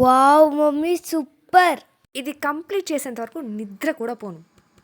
Wow mummy super. ఇది complete చేసేంత వరకు నిద్ర కూడా పోను.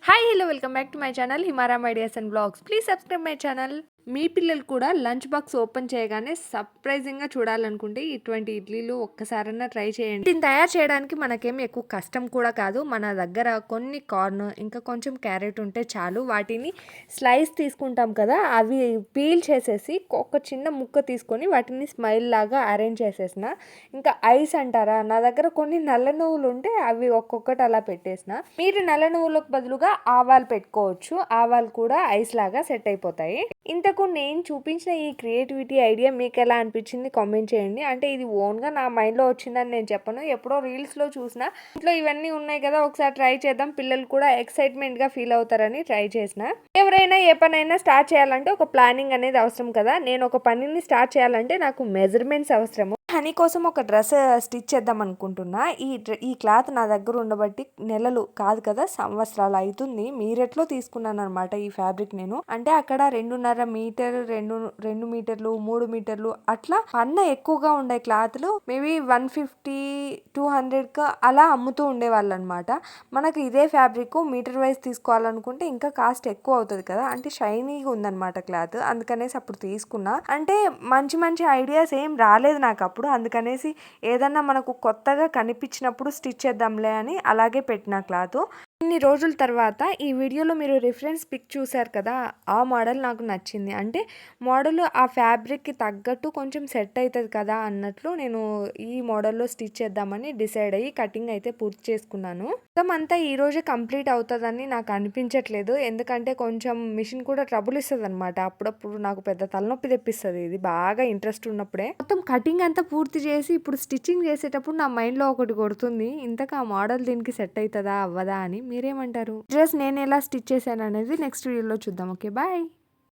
Hi hello welcome back to my channel Himaram ideas and vlogs. Please subscribe my channel. మీ పిల్లలు కూడా లంచ్ బాక్స్ ఓపెన్ చేయగానే సర్ప్రైజింగ్గా చూడాలనుకుంటే ఇటువంటి ఇడ్లీలు ఒక్కసారన్నా ట్రై చేయండి. దీన్ని తయారు చేయడానికి మనకేం ఎక్కువ కష్టం కూడా కాదు. మన దగ్గర కొన్ని కార్న్ ఇంకా కొంచెం క్యారెట్ ఉంటే చాలు. వాటిని స్లైస్ తీసుకుంటాం కదా, అవి పీల్ చేసేసి ఒక చిన్న ముక్క తీసుకొని వాటిని స్మైల్ లాగా అరేంజ్ చేసేసిన. ఇంకా ఐస్ అంటారా, నా దగ్గర కొన్ని నల్ల నువ్వులు ఉంటే అవి ఒక్కొక్కటి అలా పెట్టేసిన. మీరు నల్ల నువ్వులకు బదులుగా ఆవాలు పెట్టుకోవచ్చు. ఆవాలు కూడా ఐస్ లాగా సెట్ అయిపోతాయి. ఇంతకు నేను చూపించిన ఈ క్రియేటివిటీ ఐడియా మీకు ఎలా అనిపించింది కామెంట్ చేయండి. అంటే ఇది ఓన్గా నా మైండ్లో వచ్చిందని నేను చెప్పను, ఎప్పుడో రీల్స్లో చూసిన. ఇంట్లో ఇవన్నీ ఉన్నాయి కదా, ఒకసారి ట్రై చేద్దాం, పిల్లలు కూడా ఎక్సైట్మెంట్గా ఫీల్ అవుతారని ట్రై చేసిన. ఎవరైనా ఏ పనైనా స్టార్ట్ చేయాలంటే ఒక ప్లానింగ్ అనేది అవసరం కదా. నేను ఒక పనిని స్టార్ట్ చేయాలంటే నాకు మెజర్మెంట్స్ అవసరము. హనీ కోసం ఒక డ్రెస్ స్టిచ్ చేద్దాం అనుకుంటున్నా. ఈ క్లాత్ నా దగ్గర ఉండబట్టి నెలలు కాదు కదా సంవత్సరాలు అవుతుంది. మీరెట్లో తీసుకున్నాను అనమాట ఈ ఫ్యాబ్రిక్ నేను. అంటే అక్కడ 2.5 మీటర్, 2 మీటర్లు, 3 మీటర్లు అట్లా పన్న ఎక్కువగా ఉండే క్లాత్లు మేబీ 150-200 అలా అమ్ముతూ ఉండేవాళ్ళు అనమాట. మనకు ఇదే ఫ్యాబ్రిక్ మీటర్ వైజ్ తీసుకోవాలనుకుంటే ఇంకా కాస్ట్ ఎక్కువ అవుతుంది కదా. అంటే షైనీగా ఉందన్నమాట క్లాత్, అందుకనేసి అప్పుడు తీసుకున్నా. అంటే మంచి మంచి ఐడియాస్ ఏం రాలేదు నాకు అప్పుడు, అందుకనేసి ఏదన్నా మనకు కొత్తగా కనిపించినప్పుడు స్టిచ్ చేద్దాంలే అని అలాగే పెట్టిన క్లాత్. ఇన్ని రోజుల తర్వాత ఈ వీడియోలో మీరు రిఫరెన్స్ పిక్ చూశారు కదా, ఆ మోడల్ నాకు నచ్చింది. అంటే మోడల్ ఆ ఫ్యాబ్రిక్కి తగ్గట్టు కొంచెం సెట్ అవుతుంది కదా అన్నట్లు నేను ఈ మోడల్లో స్టిచ్ చేద్దామని డిసైడ్ అయ్యి కటింగ్ అయితే పూర్తి చేసుకున్నాను. మొత్తం అంతా ఈ రోజే కంప్లీట్ అవుతుందని నాకు అనిపించట్లేదు, ఎందుకంటే కొంచెం మిషన్ కూడా ట్రబుల్ ఇస్తుంది అనమాట. అప్పుడప్పుడు నాకు పెద్ద తలనొప్పి తెప్పిస్తుంది ఇది బాగా ఇంట్రెస్ట్ ఉన్నప్పుడే. మొత్తం కటింగ్ అంతా పూర్తి చేసి ఇప్పుడు స్టిచ్చింగ్ చేసేటప్పుడు నా మైండ్లో ఒకటి కొడుతుంది, ఇంతకు ఆ మోడల్ దీనికి సెట్ అవుతుందా అవ్వదా అని. మీరేమంటారు? డ్రెస్ నేను ఎలా స్టిచ్ చేశాను అనేది నెక్స్ట్ వీడియోలో చూద్దాం. Okay bye.